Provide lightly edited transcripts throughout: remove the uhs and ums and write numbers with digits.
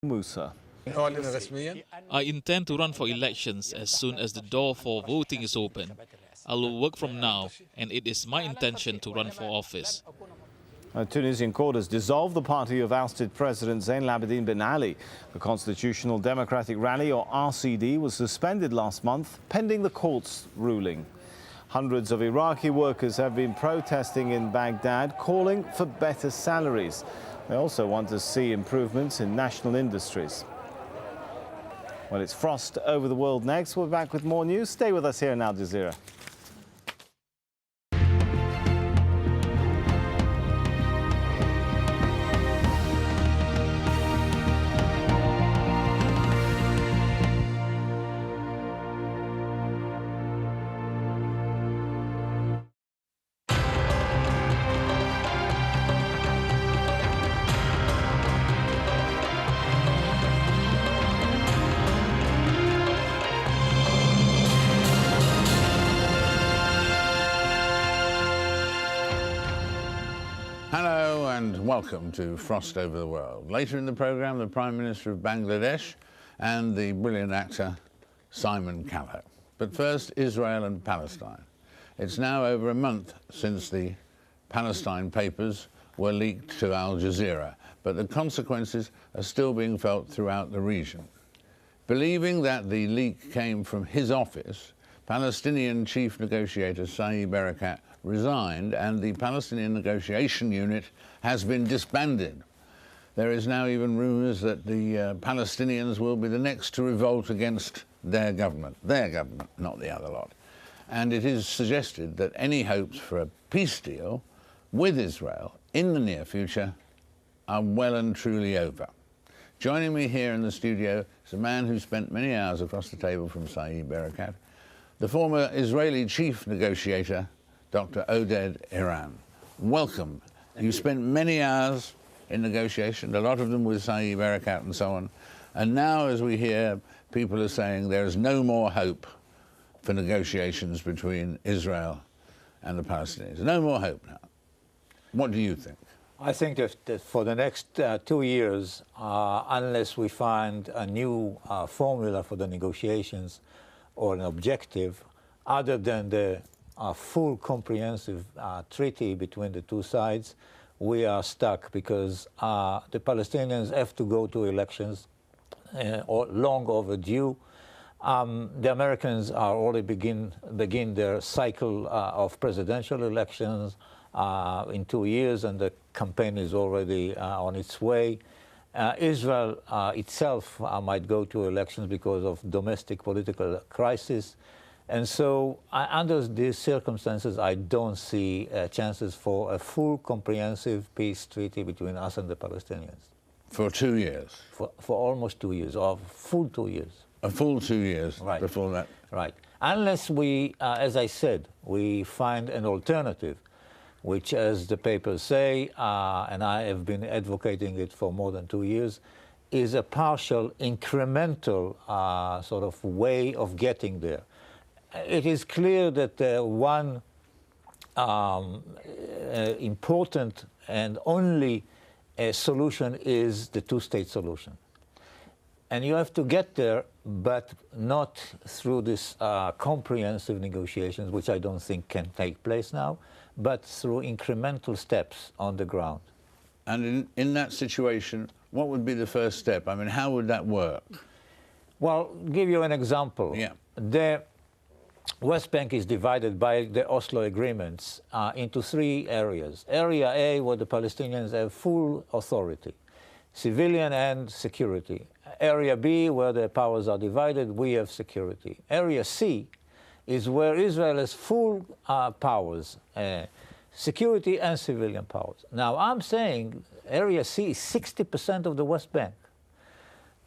Musa. I intend to run for elections as soon as the door for voting is open. I will work from now, and it is my intention to run for office. A Tunisian court has dissolved the party of ousted President Zain Labidine Ben Ali. The Constitutional Democratic Rally, or RCD, was suspended last month, pending the court's ruling. Hundreds of Iraqi workers have been protesting in Baghdad, calling for better salaries. They also want to see improvements in national industries. Well, it's frost over the world next. We're back with more news. Stay with us here in Al Jazeera. Hello and welcome to Frost Over the World. Later in the programme, the Prime Minister of Bangladesh and the brilliant actor Simon Callow. But first, Israel and Palestine. It's now over a month since the Palestine papers were leaked to Al Jazeera, but the consequences are still being felt throughout the region. Believing that the leak came from his office, Palestinian chief negotiator Saeb Erekat resigned and the Palestinian negotiation unit has been disbanded. There is now even rumours that the Palestinians will be the next to revolt against their government, not the other lot. And it is suggested that any hopes for a peace deal with Israel in the near future are well and truly over. Joining me here in the studio is a man who spent many hours across the table from Saeb Erekat, the former Israeli chief negotiator, Dr. Oded Iran. Welcome. You spent many hours in negotiation, a lot of them with Saeb Erekat and so on. And now, as we hear, people are saying there is no more hope for negotiations between Israel and the Palestinians. No more hope now. What do you think? I think that for the next 2 years, unless we find a new formula for the negotiations or an objective, other than the full comprehensive treaty between the two sides, we are stuck because the Palestinians have to go to elections, or long overdue. The Americans are already begin their cycle of presidential elections in 2 years, and the campaign is already on its way. Israel itself might go to elections because of domestic political crisis. And so, under these circumstances, I don't see chances for a full, comprehensive peace treaty between us and the Palestinians. For 2 years? For almost 2 years, or full 2 years. A full 2 years right. Before that? Right. Unless we, as I said, we find an alternative, which, as the papers say, and I have been advocating it for more than 2 years, is a partial, incremental sort of way of getting there. It is clear that one important and only solution is the two-state solution. And you have to get there, but not through this comprehensive negotiations, which I don't think can take place now, but through incremental steps on the ground. And in that situation, what would be the first step? I mean, how would that work? Well, give you an example. Yeah. The West Bank is divided by the Oslo agreements into 3 areas. Area A, where the Palestinians have full authority, civilian and security. Area B, where the powers are divided, we have security. Area C is where Israel has full powers, security and civilian powers. Now, I'm saying Area C is 60% of the West Bank.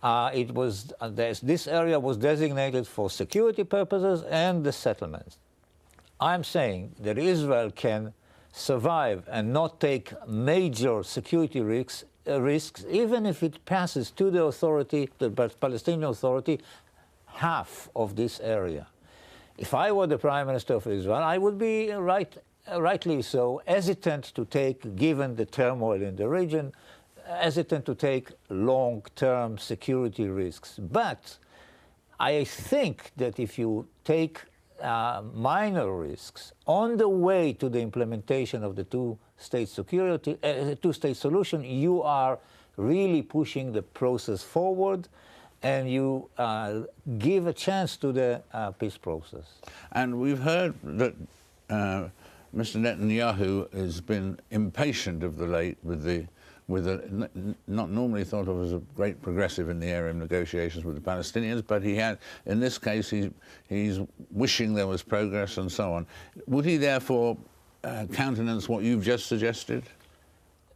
This area was designated for security purposes and the settlements. I'm saying that Israel can survive and not take major security risks, even if it passes to the authority, the Palestinian Authority, half of this area. If I were the Prime Minister of Israel, I would be rightly so hesitant to take, given the turmoil in the region, hesitant to take long-term security risks. But I think that if you take minor risks on the way to the implementation of the two-state solution, you are really pushing the process forward, and you give a chance to the peace process. And we've heard that Mr. Netanyahu has been impatient of the late with the not normally thought of as a great progressive in the area of negotiations with the Palestinians, but he had, in this case, he's wishing there was progress and so on. Would he therefore countenance what you've just suggested?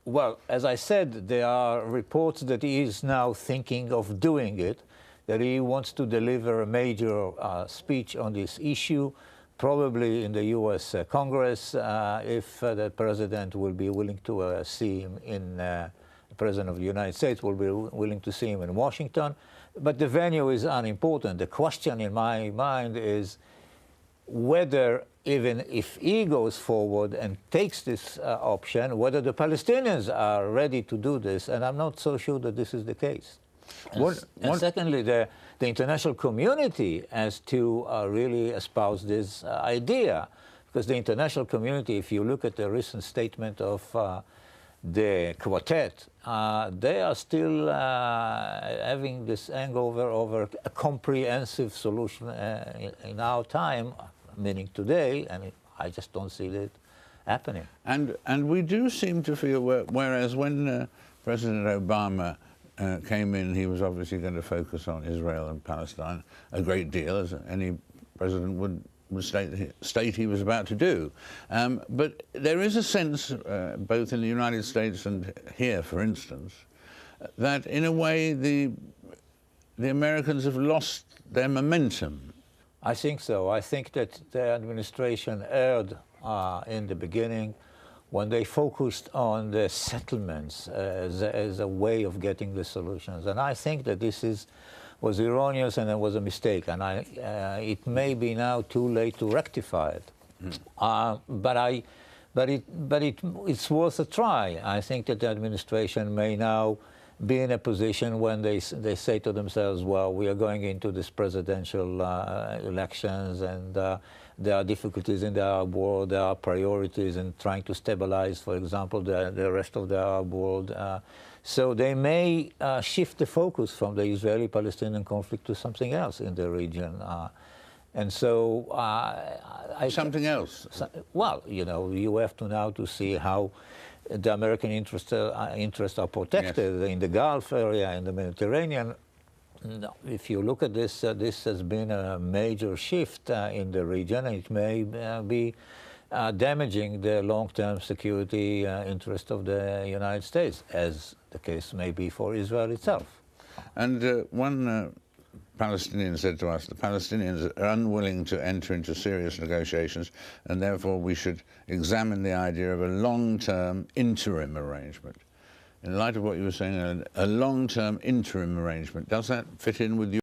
Well, as I said, there are reports that he is now thinking of doing it, that he wants to deliver a major speech on this issue, probably in the U.S. Congress, if the president will be willing to see him the president of the United States will be willing to see him in Washington. But the venue is unimportant. The question in my mind is whether, even if he goes forward and takes this option, whether the Palestinians are ready to do this, and I'm not so sure that this is the case. And secondly, the international community has to really espouse this idea, because the international community, if you look at the recent statement of the quartet, they are still having this hangover over a comprehensive solution in our time, meaning today, and I just don't see that happening. And we do seem to feel, whereas when President Obama came in, he was obviously going to focus on Israel and Palestine a great deal, as any president would state he was about to do. But there is a sense, both in the United States and here, for instance, that in a way the Americans have lost their momentum. I think so. I think that the administration erred in the beginning when they focused on the settlements as a way of getting the solutions. And I think that this was erroneous and it was a mistake. And it may be now too late to rectify it. But it's worth a try. I think that the administration may now be in a position when they say to themselves, well, we are going into this presidential elections, and there are difficulties in the Arab world, there are priorities in trying to stabilize, for example, the rest of the Arab world. So they may shift the focus from the Israeli-Palestinian conflict to something else in the region. And so something else? Well, you know, you have to now to see how the American interests are protected, yes, in the Gulf area, in the Mediterranean. If you look at this, this has been a major shift in the region, and it may be damaging the long-term security interest of the United States, as the case may be for Israel itself. And one Palestinian said to us, the Palestinians are unwilling to enter into serious negotiations, and therefore we should examine the idea of a long-term interim arrangement. In light of what you were saying, a long-term interim arrangement, does that fit in with you?